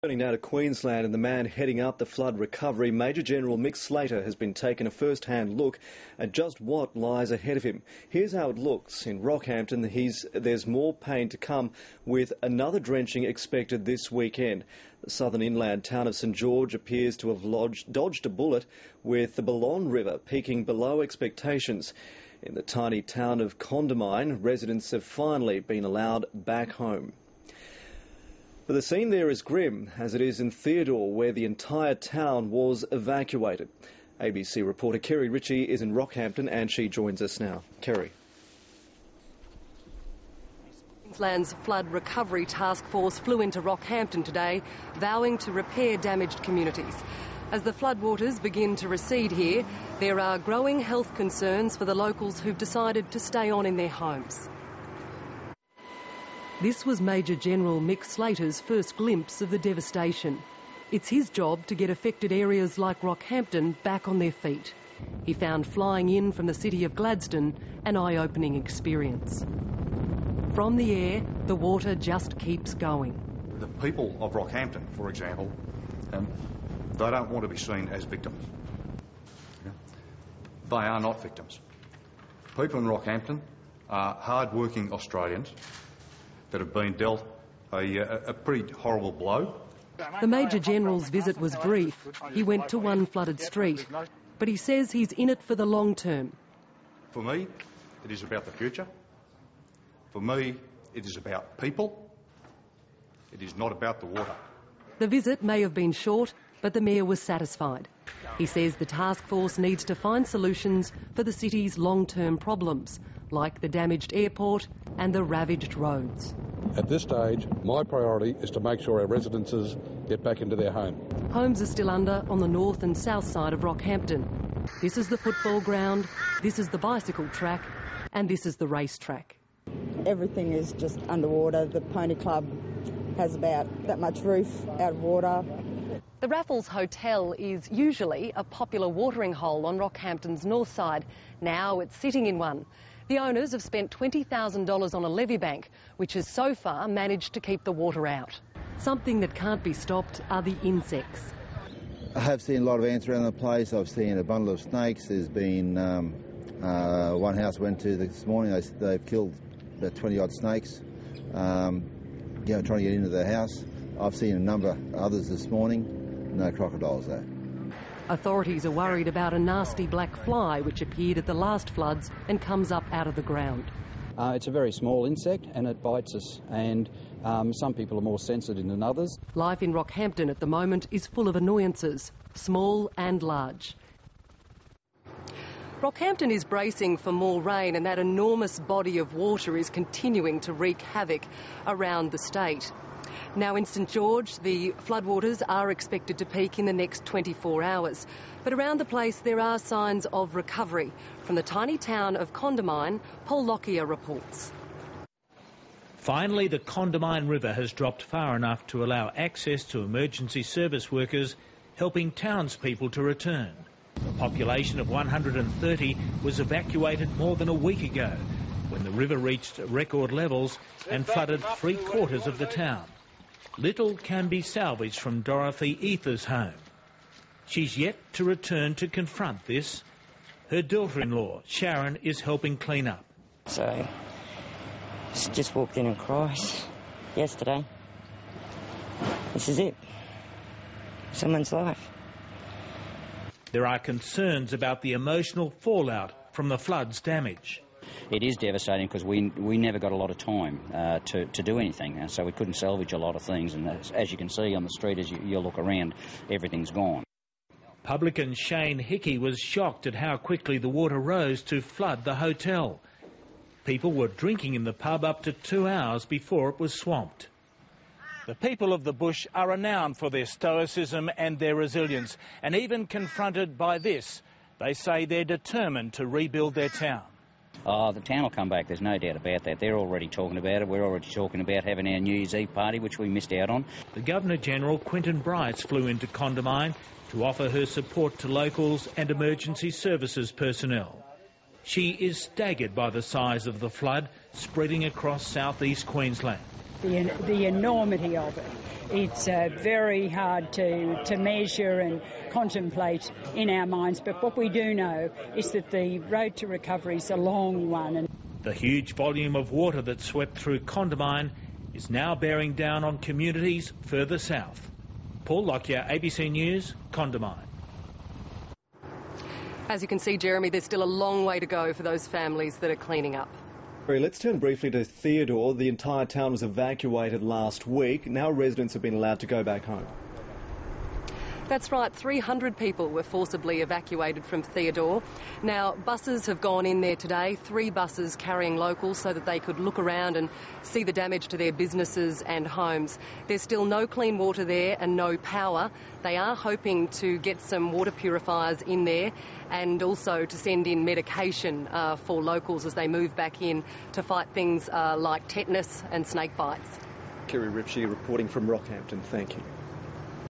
Turning now to Queensland, and the man heading up the flood recovery, Major General Mick Slater, has been taking a first-hand look at just what lies ahead of him. Here's how it looks. In Rockhampton, there's more pain to come, with another drenching expected this weekend. The southern inland town of St George appears to have dodged a bullet, with the Ballon River peaking below expectations. In the tiny town of Condamine, residents have finally been allowed back home. But the scene there is grim, as it is in Theodore, where the entire town was evacuated. ABC reporter Kerry Ritchie is in Rockhampton, and she joins us now. Kerry. Queensland's flood recovery task force flew into Rockhampton today, vowing to repair damaged communities. As the floodwaters begin to recede here, there are growing health concerns for the locals who've decided to stay on in their homes. This was Major General Mick Slater's first glimpse of the devastation. It's his job to get affected areas like Rockhampton back on their feet. He found flying in from the city of Gladstone an eye-opening experience. From the air, the water just keeps going. The people of Rockhampton, for example, they don't want to be seen as victims. They are not victims. People in Rockhampton are hard-working Australians that have been dealt a pretty horrible blow. The Major General's visit was brief. He went to one flooded street, but he says he's in it for the long term. For me, it is about the future. For me, it is about people. It is not about the water. The visit may have been short, but the Mayor was satisfied. He says the task force needs to find solutions for the city's long-term problems, like the damaged airport and the ravaged roads. At this stage, my priority is to make sure our residences get back into their home. Homes are still under on the north and south side of Rockhampton. This is the football ground, this is the bicycle track, and this is the racetrack. Everything is just underwater. The pony club has about that much roof out of water. The Raffles Hotel is usually a popular watering hole on Rockhampton's north side. Now it's sitting in one. The owners have spent $20,000 on a levee bank, which has so far managed to keep the water out. Something that can't be stopped are the insects. I have seen a lot of ants around the place. I've seen a bundle of snakes. There's been one house I went to this morning. They've killed about 20-odd snakes, trying to get into the house. I've seen a number of others this morning. No crocodiles there. Authorities are worried about a nasty black fly which appeared at the last floods and comes up out of the ground. It's a very small insect and it bites us, and some people are more sensitive than others. Life in Rockhampton at the moment is full of annoyances, small and large. Rockhampton is bracing for more rain, and that enormous body of water is continuing to wreak havoc around the state. Now in St George, the floodwaters are expected to peak in the next 24 hours. But around the place there are signs of recovery. From the tiny town of Condamine, Paul Lockyer reports. Finally, the Condamine River has dropped far enough to allow access to emergency service workers, helping townspeople to return. A population of 130 was evacuated more than a week ago, when the river reached record levels and flooded 3/4 of the town. Little can be salvaged from Dorothy Ether's home. She's yet to return to confront this. Her daughter-in-law, Sharon, is helping clean up. So, she just walked in and cried yesterday. This is it. Someone's life. There are concerns about the emotional fallout from the flood's damage. It is devastating because we never got a lot of time to do anything, and so we couldn't salvage a lot of things, and as you can see on the street as you look around, everything's gone. Publican Shane Hickey was shocked at how quickly the water rose to flood the hotel. People were drinking in the pub up to 2 hours before it was swamped. The people of the bush are renowned for their stoicism and their resilience, and even confronted by this, they say they're determined to rebuild their town. Oh, the town will come back, there's no doubt about that. They're already talking about it. We're already talking about having our New Year's Eve party, which we missed out on. The Governor-General, Quentin Bryce, flew into Condamine to offer her support to locals and emergency services personnel. She is staggered by the size of the flood spreading across southeast Queensland. the enormity of it. It's very hard to measure and contemplate in our minds, but what we do know is that the road to recovery is a long one. The huge volume of water that swept through Condamine is now bearing down on communities further south. Paul Lockyer, ABC News, Condamine. As you can see, Jeremy, there's still a long way to go for those families that are cleaning up. Let's turn briefly to Theodore. The entire town was evacuated last week. Now residents have been allowed to go back home. That's right, 300 people were forcibly evacuated from Theodore. Now, buses have gone in there today, 3 buses carrying locals so that they could look around and see the damage to their businesses and homes. There's still no clean water there and no power. They are hoping to get some water purifiers in there and also to send in medication for locals as they move back in to fight things like tetanus and snake bites. Kerry Ripshy reporting from Rockhampton. Thank you.